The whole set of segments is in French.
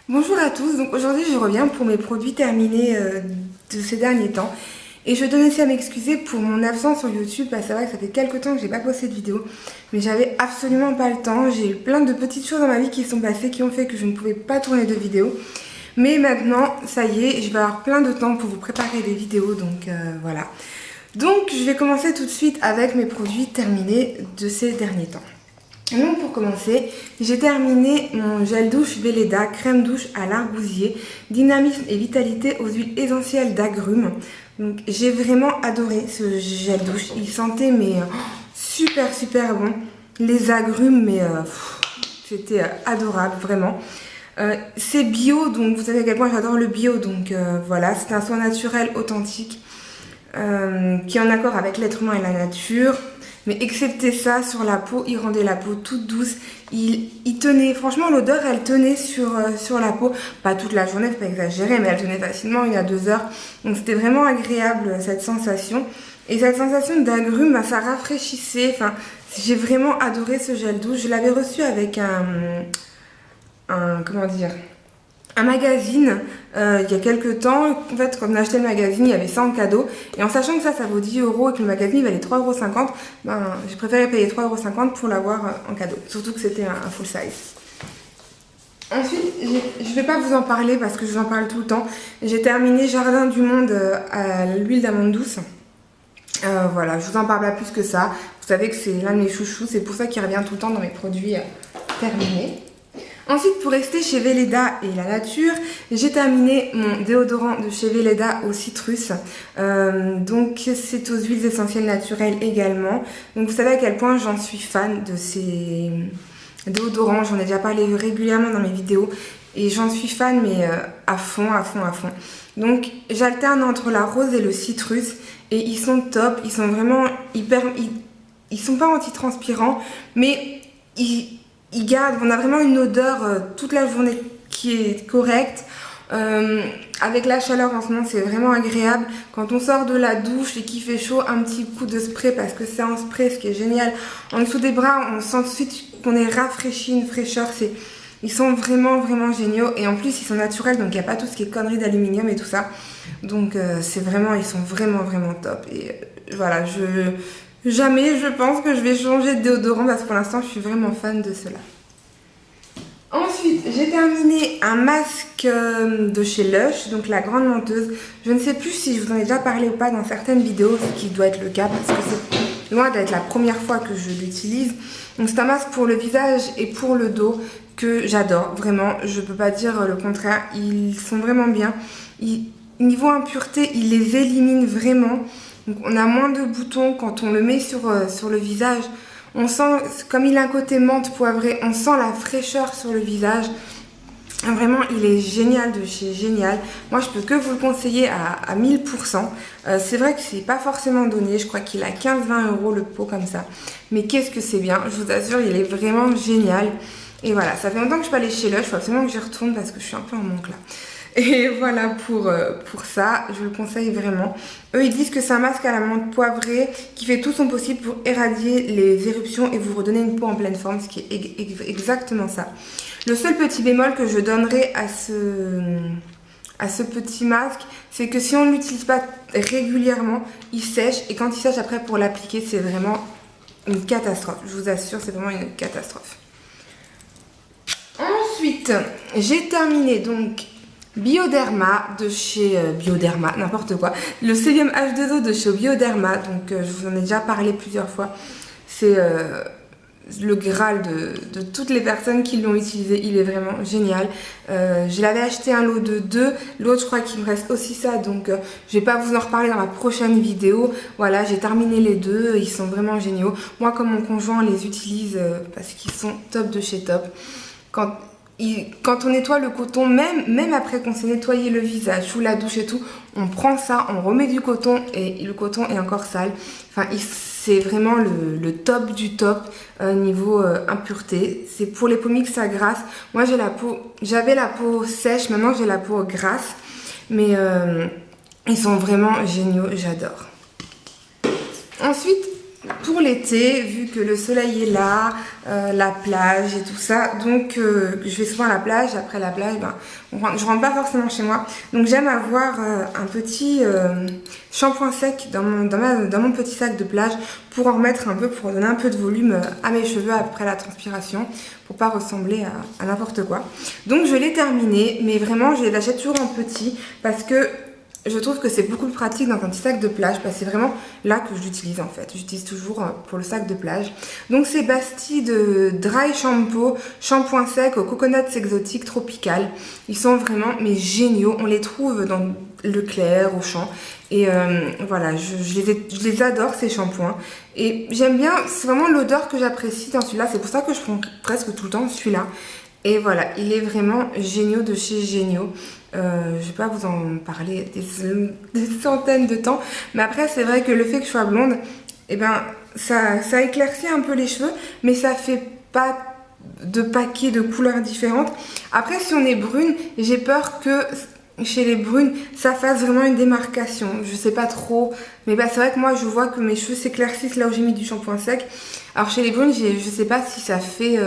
Bonjour à tous, donc aujourd'hui je reviens pour mes produits terminés de ces derniers temps. Et je tenais aussi à m'excuser pour mon absence sur YouTube, parce que c'est vrai que ça fait quelques temps que j'ai pas posté de vidéo, mais j'avais absolument pas le temps. J'ai eu plein de petites choses dans ma vie qui sont passées, qui ont fait que je ne pouvais pas tourner de vidéo. Mais maintenant, ça y est, je vais avoir plein de temps pour vous préparer des vidéos, donc voilà. Donc je vais commencer tout de suite avec mes produits terminés de ces derniers temps. Donc pour commencer, j'ai terminé mon gel douche Velleda crème douche à l'argousier, dynamisme et vitalité aux huiles essentielles d'agrumes. Donc j'ai vraiment adoré ce gel douche, il sentait super bon. Les agrumes c'était adorable vraiment. C'est bio, donc vous savez à quel point j'adore le bio, donc voilà, c'est un soin naturel authentique qui est en accord avec l'être humain et la nature. Mais excepté ça, sur la peau, il rendait la peau toute douce. Il tenait, franchement, l'odeur, elle tenait sur la peau. Pas toute la journée, faut pas exagérer, mais elle tenait facilement 1 à 2 heures. Donc c'était vraiment agréable, cette sensation. Et cette sensation d'agrumes, ça rafraîchissait. Enfin, j'ai vraiment adoré ce gel douche. Je l'avais reçu avec comment dire, un magazine il y a quelques temps. En fait, quand on a acheté le magazine, il y avait ça en cadeau. Et en sachant que ça vaut 10 € et que le magazine valait 3,50 €, j'ai préféré payer 3,50 € pour l'avoir en cadeau. Surtout que c'était un full size. Ensuite, je ne vais pas vous en parler parce que je vous en parle tout le temps. J'ai terminé Jardin du Monde à l'huile d'amande douce. Voilà, je vous en parle pas plus que ça. Vous savez que c'est l'un de mes chouchous. C'est pour ça qu'il revient tout le temps dans mes produits terminés. Ensuite, pour rester chez Velleda et la nature, j'ai terminé mon déodorant de chez Velleda au citrus. Donc c'est aux huiles essentielles naturelles également. Donc vous savez à quel point j'en suis fan de ces déodorants. J'en ai déjà parlé régulièrement dans mes vidéos. Et j'en suis fan, mais à fond. Donc j'alterne entre la rose et le citrus. Et ils sont top. Ils sont vraiment hyper... Ils sont pas antitranspirants, mais on a vraiment une odeur toute la journée qui est correcte. Avec la chaleur en ce moment, c'est vraiment agréable. Quand on sort de la douche et qu'il fait chaud, un petit coup de spray, parce que c'est un spray, ce qui est génial. En dessous des bras, on sent tout de suite qu'on est rafraîchi, une fraîcheur. Ils sont vraiment géniaux. Et en plus, ils sont naturels, donc il n'y a pas tout ce qui est conneries d'aluminium et tout ça. Donc ils sont vraiment top. Et voilà, jamais je pense que je vais changer de déodorant parce que pour l'instant je suis vraiment fan de cela. Ensuite, j'ai terminé un masque de chez Lush, donc la grande menteuse. Je ne sais plus si je vous en ai déjà parlé ou pas dans certaines vidéos, ce qui doit être le cas parce que c'est loin d'être la première fois que je l'utilise. Donc c'est un masque pour le visage et pour le dos que j'adore, vraiment, je peux pas dire le contraire. Ils sont vraiment bien. Niveau impureté, ils les éliminent vraiment. Donc on a moins de boutons quand on le met sur le visage. On sent, comme il a un côté menthe poivrée, on sent la fraîcheur sur le visage. Vraiment, il est génial de chez Génial. Moi, je peux que vous le conseiller à 1000%. C'est vrai que c'est pas forcément donné. Je crois qu'il a 15-20 € le pot comme ça. Mais qu'est-ce que c'est bien. Je vous assure, il est vraiment génial. Et voilà, ça fait longtemps que je suis pas allée chez Lush. Il faut absolument que j'y retourne parce que je suis un peu en manque là. Et voilà pour ça, je le conseille vraiment. Eux, ils disent que c'est un masque à la menthe poivrée qui fait tout son possible pour éradier les éruptions et vous redonner une peau en pleine forme, ce qui est exactement ça. Le seul petit bémol que je donnerai à ce petit masque, c'est que si on ne l'utilise pas régulièrement, il sèche. Et quand il sèche après pour l'appliquer, c'est vraiment une catastrophe. Je vous assure, c'est vraiment une catastrophe. Ensuite, j'ai terminé donc Bioderma de chez Bioderma, n'importe quoi. Le Sérum H2O de chez Bioderma, donc je vous en ai déjà parlé plusieurs fois. C'est le Graal de toutes les personnes qui l'ont utilisé. Il est vraiment génial. Je l'avais acheté un lot de 2. L'autre, je crois qu'il me reste aussi ça, donc je vais pas vous en reparler dans ma prochaine vidéo. Voilà, j'ai terminé les 2. Ils sont vraiment géniaux. Moi, comme mon conjoint les utilise parce qu'ils sont top de chez top. Quand on nettoie le coton, même après qu'on s'est nettoyé le visage sous la douche et tout, on prend ça, on remet du coton et le coton est encore sale. Enfin, c'est vraiment le top du top niveau impureté. C'est pour les peaux mixtes à grasse. Moi, j'avais la peau sèche, maintenant j'ai la peau grasse. Mais ils sont vraiment géniaux, j'adore. Ensuite, pour l'été, vu que le soleil est là, la plage et tout ça, donc je vais souvent à la plage. Après la plage, je rentre pas forcément chez moi, donc j'aime avoir un petit shampoing sec dans mon petit sac de plage pour en remettre un peu, pour donner un peu de volume à mes cheveux après la transpiration, pour pas ressembler à n'importe quoi. Donc je l'ai terminé, mais vraiment je l'achète toujours en petit parce que je trouve que c'est beaucoup plus pratique dans un petit sac de plage, parce que c'est vraiment là que je l'utilise en fait. J'utilise toujours pour le sac de plage. Donc c'est Bastide Dry Shampoo, shampoing sec aux coconuts exotiques tropical. Ils sont vraiment géniaux. On les trouve dans Leclerc, Auchan. Et voilà, je les adore ces shampoings. Et j'aime bien, c'est vraiment l'odeur que j'apprécie dans celui-là. C'est pour ça que je prends presque tout le temps celui-là. Et voilà, il est vraiment géniaux de chez Géniaux. Je vais pas vous en parler des centaines de temps, mais après c'est vrai que le fait que je sois blonde, eh ben ça éclaircit un peu les cheveux, mais ça fait pas de paquets de couleurs différentes. Après, si on est brune, j'ai peur que chez les brunes ça fasse vraiment une démarcation. Je sais pas trop, mais c'est vrai que moi je vois que mes cheveux s'éclaircissent là où j'ai mis du shampoing sec. Alors chez les brunes, je sais pas si ça fait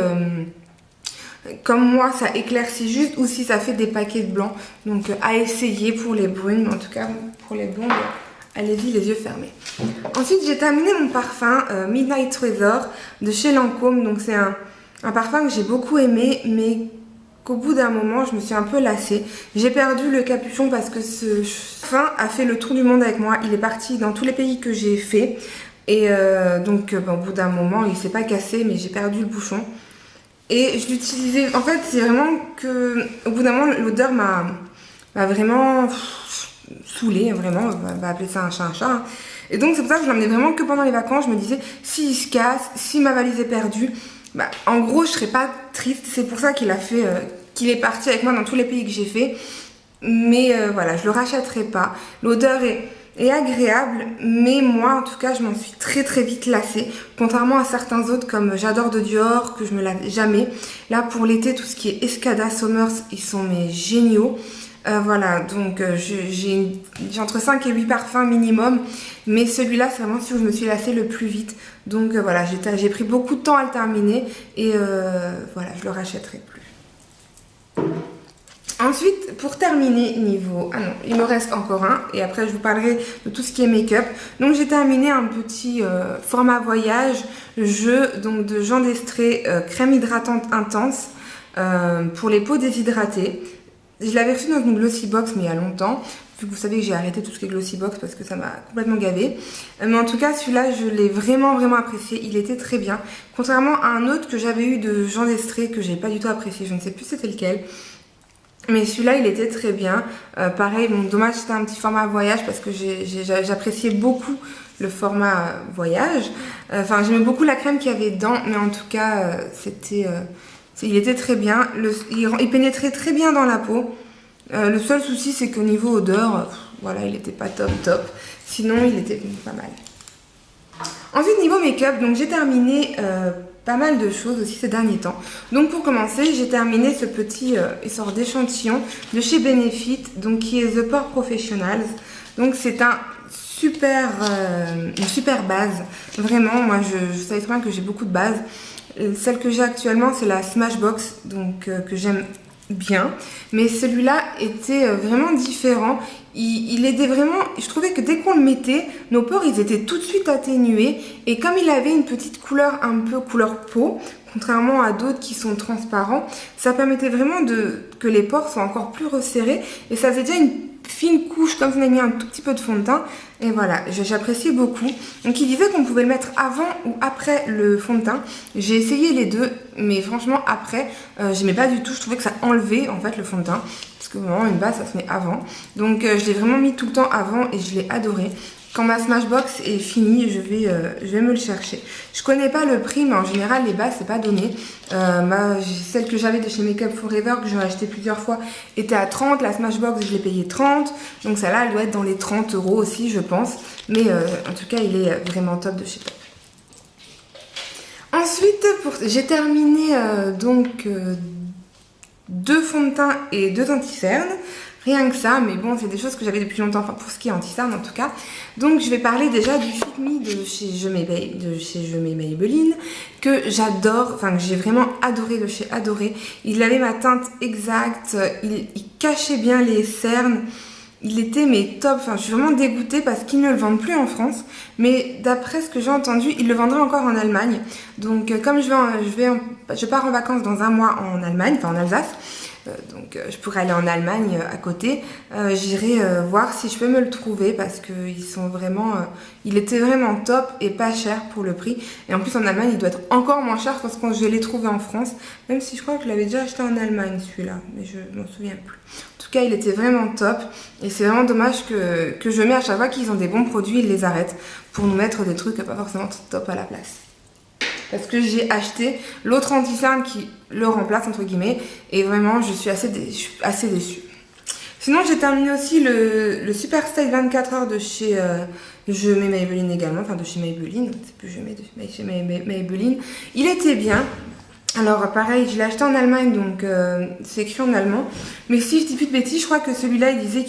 comme moi ça éclaircit juste, ou si ça fait des paquets de blanc. Donc à essayer pour les brunes, mais en tout cas pour les blondes, allez-y les yeux fermés. Ensuite j'ai terminé mon parfum Midnight Trésor de chez Lancôme. Donc c'est un parfum que j'ai beaucoup aimé, mais qu'au bout d'un moment je me suis un peu lassée. J'ai perdu le capuchon parce que ce parfum a fait le tour du monde avec moi. Il est parti dans tous les pays que j'ai fait, et donc au bout d'un moment il s'est pas cassé, mais j'ai perdu le bouchon. Et je l'utilisais, en fait c'est vraiment que au bout d'un moment l'odeur m'a vraiment saoulée, vraiment, on va appeler ça un chat un chat. Et donc c'est pour ça que je l'emmenais vraiment que pendant les vacances. Je me disais, s'il se casse, si ma valise est perdue, en gros je serais pas triste. C'est pour ça qu'il a fait, qu'il est parti avec moi dans tous les pays que j'ai fait. Mais voilà, je le rachèterai pas. L'odeur est agréable, mais moi en tout cas je m'en suis très vite lassée, contrairement à certains autres comme J'adore de Dior, que je me lave jamais. Là pour l'été, tout ce qui est Escada, Sommers, ils sont géniaux. Voilà, donc j'ai entre 5 et 8 parfums minimum, mais celui-là c'est vraiment celui où je me suis lassée le plus vite. Donc voilà, j'ai pris beaucoup de temps à le terminer, et voilà, je le rachèterai plus. Ensuite, pour terminer niveau... Ah non, il me reste encore un, et après je vous parlerai de tout ce qui est make-up. Donc j'ai terminé un petit format voyage, donc de Jean d'Estrée, crème hydratante intense pour les peaux déshydratées. Je l'avais reçu dans une glossy box, mais il y a longtemps, vu que vous savez que j'ai arrêté tout ce qui est glossy box parce que ça m'a complètement gavé. Mais en tout cas, celui-là, je l'ai vraiment apprécié. Il était très bien. Contrairement à un autre que j'avais eu de Jean d'Estrée, que j'ai pas du tout apprécié. Je ne sais plus c'était lequel. Mais celui-là, il était très bien. Pareil, bon, dommage, c'était un petit format voyage parce que j'appréciais beaucoup le format voyage. Enfin, j'aimais beaucoup la crème qu'il y avait dedans, mais en tout cas, il était très bien. Il pénétrait très bien dans la peau. Le seul souci, c'est qu'au niveau odeur, voilà, il n'était pas top. Sinon, il était pas mal. Ensuite, niveau make-up, donc j'ai terminé pas mal de choses aussi ces derniers temps. Donc pour commencer, j'ai terminé ce petit sort d'échantillon de chez Benefit, donc qui est The Pore Professionals. Donc c'est une super base. Vraiment, moi je savais très bien que j'ai beaucoup de bases. Celle que j'ai actuellement, c'est la Smashbox, donc que j'aime bien. Mais celui-là était vraiment différent. Il aidait vraiment, je trouvais que dès qu'on le mettait, nos pores ils étaient tout de suite atténués, et comme il avait une petite couleur un peu couleur peau, contrairement à d'autres qui sont transparents, ça permettait vraiment que les pores soient encore plus resserrés, et ça faisait déjà une fine couche comme si on avait mis un tout petit peu de fond de teint. Et voilà, j'appréciais beaucoup. Donc il disait qu'on pouvait le mettre avant ou après le fond de teint. J'ai essayé les deux, mais franchement après j'aimais pas du tout. Je trouvais que ça enlevait en fait le fond de teint, parce que vraiment une base ça se met avant. Donc je l'ai vraiment mis tout le temps avant, et je l'ai adoré. Quand ma Smashbox est finie, je vais me le chercher. Je connais pas le prix, mais en général les bases c'est pas donné. Celle que j'avais de chez Makeup Forever, que j'ai acheté plusieurs fois, était à 30. La Smashbox je l'ai payée 30. Donc celle-là elle doit être dans les 30 € aussi je pense. Mais en tout cas il est vraiment top de chez Top. Ensuite j'ai terminé donc 2 fonds de teint et 2 anti-cernes. Rien que ça, mais bon, c'est des choses que j'avais depuis longtemps, enfin pour ce qui est anti-cerne en tout cas. Donc je vais parler déjà du Fit Me de chez Je mets Maybelline, que j'adore, enfin que j'ai vraiment adoré de chez Adoré. Il avait ma teinte exacte, il cachait bien les cernes. Il était mais top, enfin je suis vraiment dégoûtée parce qu'ils ne le vendent plus en France, mais d'après ce que j'ai entendu, ils le vendraient encore en Allemagne. Donc comme je pars en vacances dans un mois en Allemagne, enfin en Alsace, donc je pourrais aller en Allemagne à côté, j'irai voir si je peux me le trouver parce que il était vraiment top et pas cher pour le prix. Et en plus en Allemagne il doit être encore moins cher parce que je l'ai trouvé en France, même si je crois que je l'avais déjà acheté en Allemagne celui-là, mais je m'en souviens plus. En tout cas il était vraiment top et c'est vraiment dommage que je mets à chaque fois qu'ils ont des bons produits, ils les arrêtent pour nous mettre des trucs pas forcément top à la place. Parce que j'ai acheté l'autre anti-cerne qui le remplace entre guillemets et vraiment je suis assez déçue. Sinon j'ai terminé aussi le Super Style 24 heures de chez Je mets Maybelline également, enfin de chez Maybelline, c'est plus Je mets de chez Maybelline. Il était bien. Alors pareil, je l'ai acheté en Allemagne, donc c'est écrit en allemand. Mais si je dis plus de bêtises, je crois que celui-là il disait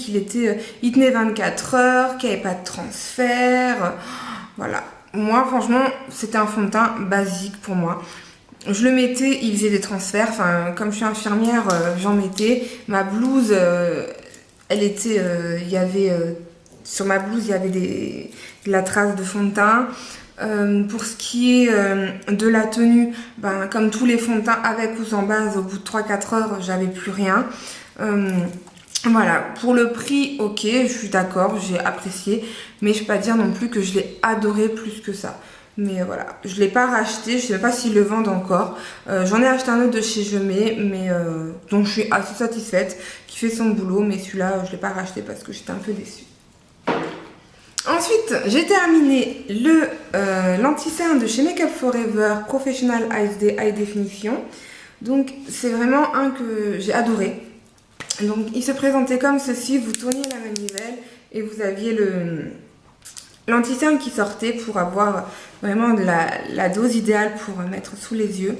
il tenait 24 heures, qu'il n'y avait pas de transfert. Voilà. Moi, franchement, c'était un fond de teint basique pour moi. Je le mettais, il faisait des transferts. Enfin, comme je suis infirmière, j'en mettais. Ma blouse, sur ma blouse, il y avait de la trace de fond de teint. Pour ce qui est de la tenue, comme tous les fonds de teint avec ou sans base, au bout de 3-4 heures, j'avais plus rien. Voilà, pour le prix, ok, je suis d'accord, j'ai apprécié, mais je ne peux pas dire non plus que je l'ai adoré plus que ça. Mais voilà, je ne l'ai pas racheté, je ne sais même pas s'ils le vendent encore. J'en ai acheté un autre de chez Je mets, dont je suis assez satisfaite, qui fait son boulot, mais celui-là, je ne l'ai pas racheté parce que j'étais un peu déçue. Ensuite, j'ai terminé l'anti-cerne de chez Makeup Forever Professional HD High Definition. Donc, c'est vraiment un que j'ai adoré. Donc il se présentait comme ceci, vous tourniez la manivelle et vous aviez l'anti-cerne qui sortait pour avoir vraiment la dose idéale pour mettre sous les yeux.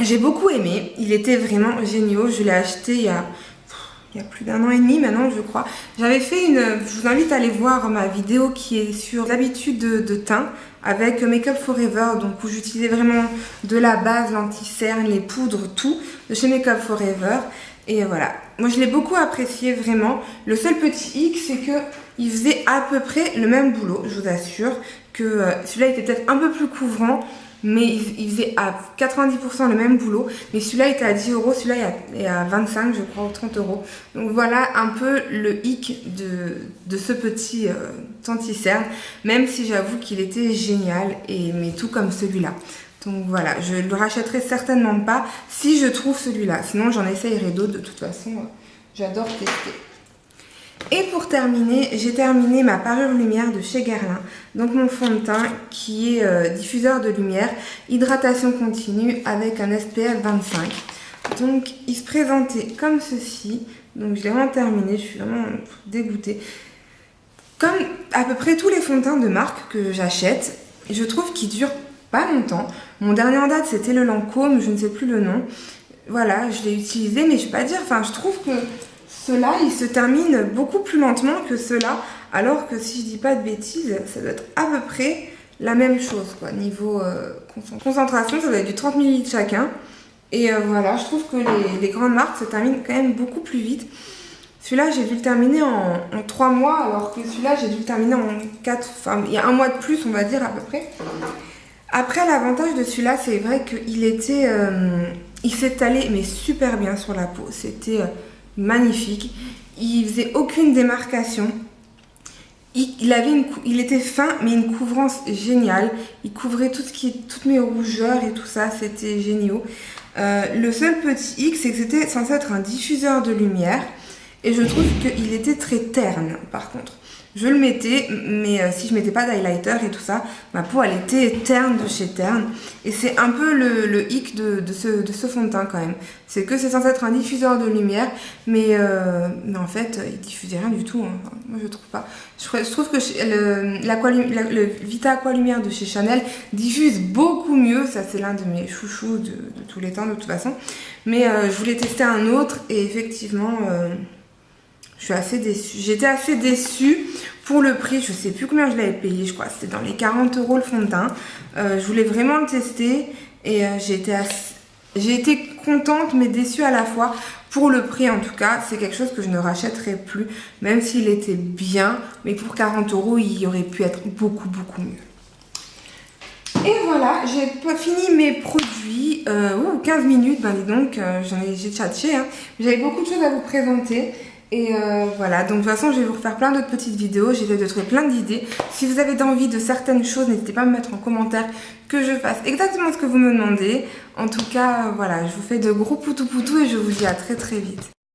J'ai beaucoup aimé, il était vraiment génial, je l'ai acheté il y a plus d'1 an et demi maintenant je crois. Je vous invite à aller voir ma vidéo qui est sur l'habitude de teint avec Makeup Forever, donc où j'utilisais vraiment de la base, l'anti-cerne, les poudres, tout de chez Makeup Forever. Et voilà, moi je l'ai beaucoup apprécié vraiment. Le seul petit hic, c'est que il faisait à peu près le même boulot, je vous assure. Que celui-là était peut-être un peu plus couvrant, mais il faisait à 90% le même boulot. Mais celui-là était à 10 euros, celui-là est à 25, je crois, ou 30 euros. Donc voilà un peu le hic de ce petit anti-cerne, même si j'avoue qu'il était génial, mais tout comme celui-là. Donc voilà, je ne le rachèterai certainement pas si je trouve celui-là. Sinon, j'en essayerai d'autres. De toute façon, j'adore tester. Et pour terminer, j'ai terminé ma parure lumière de chez Guerlain. Donc mon fond de teint qui est diffuseur de lumière, hydratation continue avec un SPF 25. Donc il se présentait comme ceci. Donc je l'ai vraiment terminé, je suis vraiment dégoûtée. Comme à peu près tous les fonds de teint de marque que j'achète, je trouve qu'ils durent pas longtemps. Mon dernier en date c'était le Lancôme, je ne sais plus le nom. Voilà, je l'ai utilisé, mais je vais pas dire, je trouve que ceux-là, ils se terminent beaucoup plus lentement que ceux-là, alors que si je dis pas de bêtises, ça doit être à peu près la même chose, quoi. Niveau concentration, ça doit être du 30 ml chacun. Et voilà, je trouve que les grandes marques se terminent quand même beaucoup plus vite. Celui-là, j'ai dû le terminer en 3 mois, alors que celui-là, j'ai dû le terminer en 4, il y a 1 mois de plus, on va dire, à peu près. Après, l'avantage de celui-là, c'est vrai qu'il était... il s'étalait, mais super bien sur la peau. C'était magnifique. Il faisait aucune démarcation. Il était fin, mais une couvrance géniale. Il couvrait toutes mes rougeurs et tout ça. C'était génial. Le seul petit hic, c'est que c'était censé être un diffuseur de lumière. Et je trouve qu'il était très terne, par contre. Je le mettais, mais si je mettais pas d'highlighter et tout ça, ma peau elle était terne de chez terne. Et c'est un peu le hic de ce fond de teint quand même. C'est que c'est censé être un diffuseur de lumière, mais en fait il diffusait rien du tout. Hein. Moi je trouve pas. Je trouve que le Vita Aqua Lumière de chez Chanel diffuse beaucoup mieux. Ça c'est l'un de mes chouchous de tous les temps de toute façon. Mais je voulais tester un autre et effectivement... Je suis assez déçue. J'étais assez déçue pour le prix. Je sais plus combien je l'avais payé. Je crois que c'était dans les 40 € le fond de teint. Je voulais vraiment le tester et j'ai été contente mais déçue à la fois. Pour le prix en tout cas, c'est quelque chose que je ne rachèterai plus, même s'il était bien. Mais pour 40 €, il aurait pu être beaucoup mieux. Et voilà, j'ai pas fini mes produits. 15 minutes, ben dis donc, j'ai tchatché. Hein. J'avais beaucoup de choses à vous présenter. Et voilà, donc de toute façon, je vais vous refaire plein d'autres petites vidéos. J'essaie de trouver plein d'idées. Si vous avez envie de certaines choses, n'hésitez pas à me mettre en commentaire que je fasse exactement ce que vous me demandez. En tout cas, voilà, je vous fais de gros poutou et je vous dis à très vite.